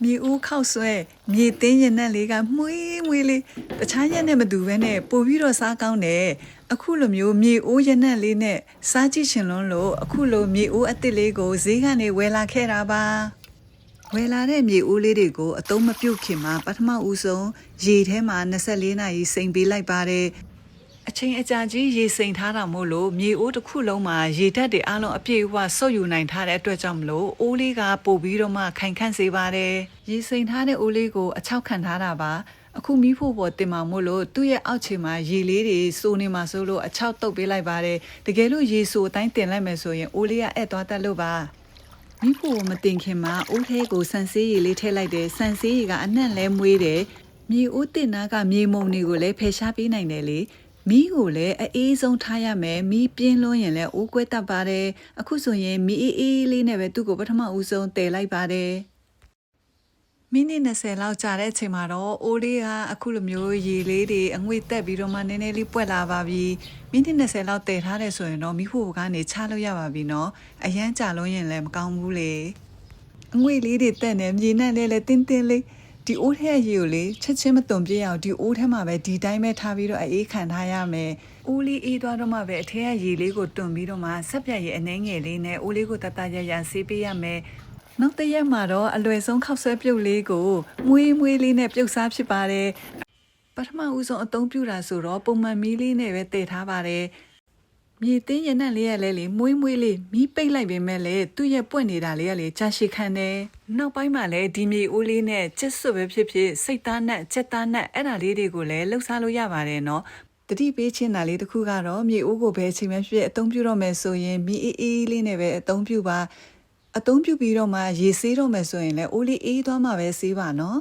မြေဦးခောက်ဆွဲမြေတင်းရင်နဲ့လေးကမွေးမွေးလေးတခြားရက်နဲ့မတူဘဲနဲ့ပို့ပြီးတော့စားကောင်းတယ်အခုလိုမျိုးမြေအိုးရက်နဲ့လေးနဲ့စားကြည့်ရှင်လွန်းလို့အခုလိုမြေအိုးအစ်စ်လေးကိုဈေးကနေဝယ်လာခဲ့တာပါဝယ်လာတဲ့မြေအိုးလေးတွေကိုအသုံးမပြုတ်ခင်မှာပထမဦးဆုံးရေထဲမှာ24နာရီစိမ်ပေးလိုက်ပါတယ်အချိန်အကြာကြီးရေစိမ်ထားတာမို့လို့မြေအိုးတစ်ခုလုံးမှာရေဓာတ်တွေအလုံးအပြည့်အဝဆုပ်ယူနိုင်ထားတဲ့အတွက်ကြောင့်မလို့အိုးလေးကပို့ပြီးတော့မှခိုင်ခန့်စေပါတယ်ရေစိမ်ထားတဲ့အိုးလေးကိုအချောက်ခံထားတာပါအခုမီးဖို့ပေါ်တင်မှာမို့လို့သူ့ရဲ့အောက်ခြေမှာရေလေးတွေစိုးနေမှာဆိုလို့အချောက်တုပ်ပေးလိုက်ပါတယ်တကယ်လို့ရေစိုးအတိုင်းတင်လိုက်မယ်ဆိုရင်အိုးလေးကအဲ့သွားတတ်လို့ပါမီးဖို့မတင်ခင်မှာအိုးထဲကိုဆန်ဆေးရည်လေးထည့်လိုက်တယ်ဆန်ဆေးရည်ကအနံ့လဲမွေးတယ်မြေအိုးတင်နာကမြေမုံတွေကိုလည်းဖယ်ရှားပေးနိုင်တယ်လေမီးကိုလည်းအေးဆုံးထားရမယ်မီးပြင်းလွန်းရင်လည်းအိုးကွဲတတ်ပါတယ်အခုဆိုရင်မီးအေးလေးနဲ့ပဲသူ့ကိုပထမဦးဆုံးတည်လိုက်ပါတယ်မိနစ်20လောက်ကြာတဲ့အချိန်မှာတော့အိုးလေးကအခုလိုမျိုးရေလေးတွေအငွေ့တက်ပြီးတော့မှနည်းနည်းလေးပွက်လာပါပြီမိနစ်20လောက်တည်ထားတယ်ဆိုရင်တော့မီးဖိုကနေချလို့ရပါပြီနော်အရန်ကြာလို့ရင်လည်းမကောင်းဘူးလေအငွေ့လေးတွေတက်နေမြေနဲ့လည်းတင်းတင်းလေးဒီအိုးထဲရေကိုလေချက်ချင်းမတုံပြအောင်ဒီအိုးထဲမှာပဲဒီတိုင်းပဲထားပြီးတော့အေးခံထားရမယ်အိုးလေးအေးသွားတော့မှပဲအထဲကရေလေးကိုတွန်ပြီးတော့မှဆက်ပြတ်ရေအနှဲငယ်လေးနဲ့အိုးလေးကိုတတရရဆေးပေးရမယ်နောက်တစ်ရက်မှာတော့အလွယ်ဆုံးခောက်ဆွဲပြုတ်လေးကိုမွေးလေးနဲ့ပြုတ်စားဖြစ်ပါတယ်ပထမဦးဆုံးအသုံးပြုတာဆိုတော့ပုံမှန်မီးလေးနဲ့ပဲတည်ထားပါတယ်မြေတင်းရနံ့လေးရလဲလေမွေးလေးမီးပိတ်လိုက်ပေမဲ့လေသူ့ရဲ့ပွက်နေတာလေးကလေကြာရှည်ခံတယ်နောက်ပိုင်းမှာလည်းဒီမြေအိုးလေးနဲ့ကျက်စွပ်ပဲဖြစ်ဖြစ်စိတ်သားနဲ့ကြက်သားနဲ့အဲ့ဒါလေးတွေကိုလည်းလှုပ်ရှားလို့ရပါတယ်နော်တတိပေးချင်းတာလေးတစ်ခုကတော့မြေအိုးကိုဘယ်ချိန်မှဖြစ်အသုံးပြုတော့မယ်ဆိုရင်မီးအေးလေးနဲ့ပဲအသုံးပြုပါအသုံးပြုပြီးတော့မှရေဆေးတော့မယ်ဆိုရင်လည်းအိုးလေးအေးသွားမှပဲဆေးပါနော်